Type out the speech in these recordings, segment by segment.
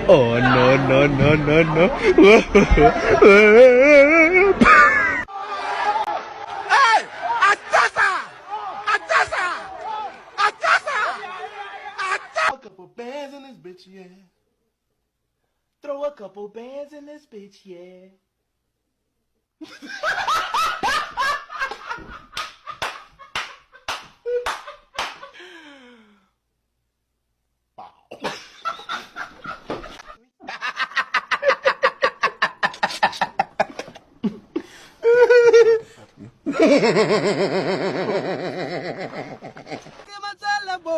Oh no no no no no. Hey! Atasa! Atasa! Atasa! Atasa! A couple bands in this bitch, yeah. Throw a couple bands in this bitch, yeah.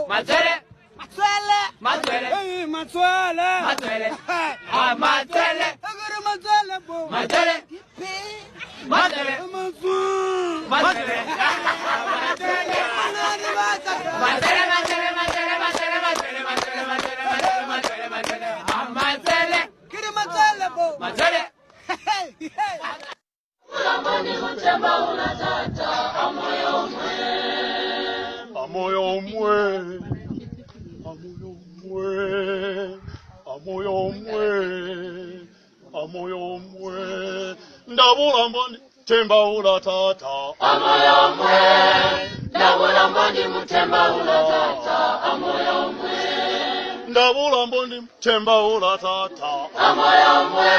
Mazzuele, Mazzuele, Mazzuele, Mazzuele, ah Mazzuele, Mazzuele, Mazzuele, Mazzuele, Mazzuele, amoyo mwe ndabula mboni temba ula tata amoyo mwe ndabula mboni mutemba ula tata amoyo mwe ndabula mboni temba ula tata amoyo mwe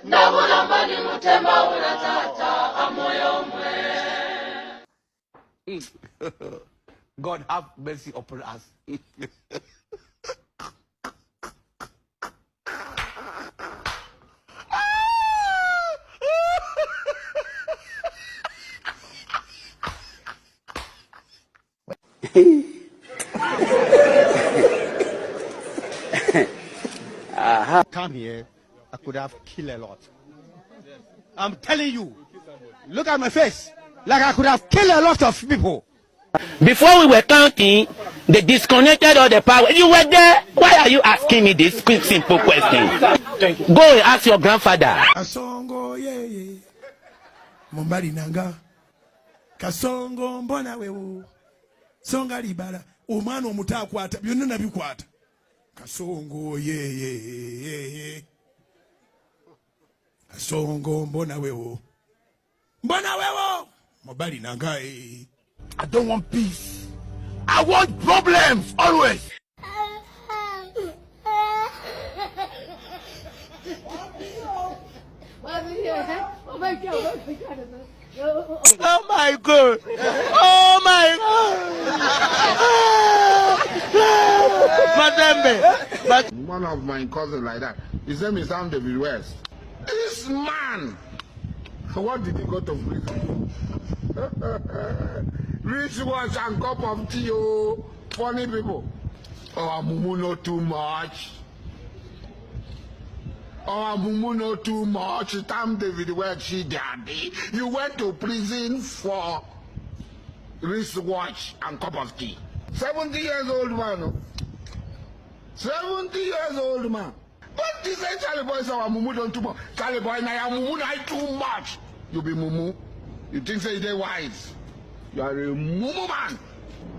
ndabula mboni mutemba ula tata amoyo mwe. God have mercy upon us. Come here, I could have killed a lot. I'm telling you, look at my face, like I could have killed a lot of people. Before we were counting, they disconnected all the power. You were there. Why are you asking me this quick, simple question? Thank you. Go and ask your grandfather. Kasongo yeye Mombali nanga Kasongo mbona wewe Songa libala omwana omutakwata byonna nabikwata Kasongo yeye Kasongo mbona wewe Mombali nanga I don't want peace. I want problems always. Oh my God. Oh my God! Oh my God! Madembe! But one of my cousins like that. His name is Sam David West. This man, what did he go to prison? Wristwatch and cup of tea, oh, funny people. Oh, Mumu not too much. Oh, Mumu not too much. Sam David West, she daddy. You went to prison for wristwatch and cup of tea. 70 years old man. Oh. 70 years old man. But this is Charlie Boy, so Mumu don't too much. Charlie Boy, now Mumu not too much. You be Mumu. You think say they wise. You are a Mumu man.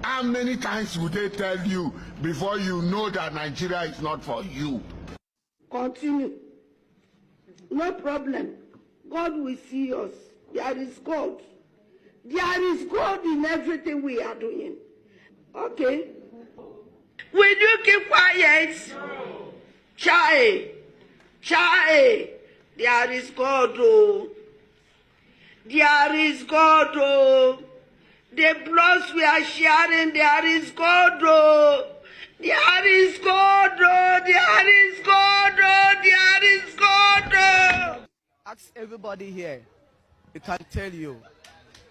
How many times would they tell you before you know that Nigeria is not for you? Continue. No problem. God will see us. There is God. There is God in everything we are doing. Okay? Will you keep quiet? Chai. There is God, oh. There is God, oh. The blood we are sharing, there is God, oh. There is God, oh. There is God, oh. There is God, oh. Ask everybody here. They can tell you.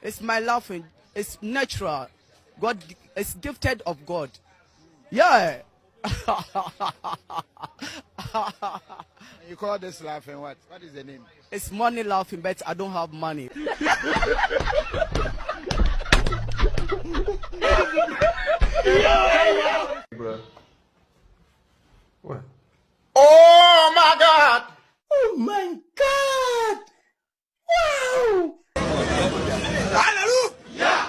It's my laughing. It's natural. God is gifted of God. Yeah. You call this laughing what? What is the name? It's money laughing, but I don't have money. what? Oh my God! Oh my God! Wow! Hallelujah!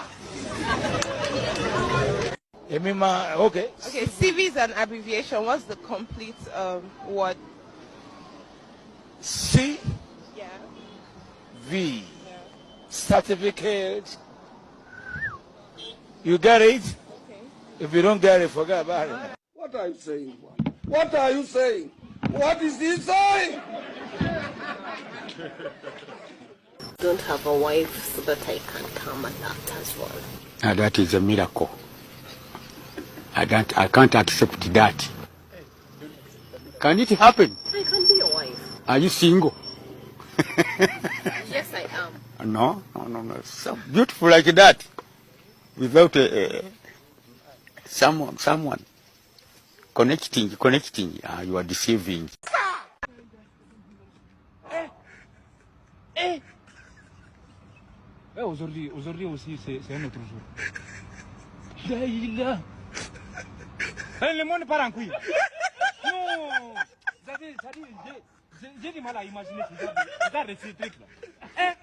Emima, okay. Okay, CV is an abbreviation. What's the complete word? C. Yeah. V. Yeah. Certificate. You get it? Okay. If you don't get it, forget about it. What are you saying? What are you saying? What is he saying? Don't have a wife so that I can come and act as one. Now that is a miracle. I can't accept that. Can it happen? I can be a wife. Are you single? Yes, I am. No. So beautiful like that. Without someone connecting. You are deceiving. Aujourd'hui aussi, c'est un autre jour. Le monde part en couille. Non, j'ai du mal à imaginer ce genre de truc là.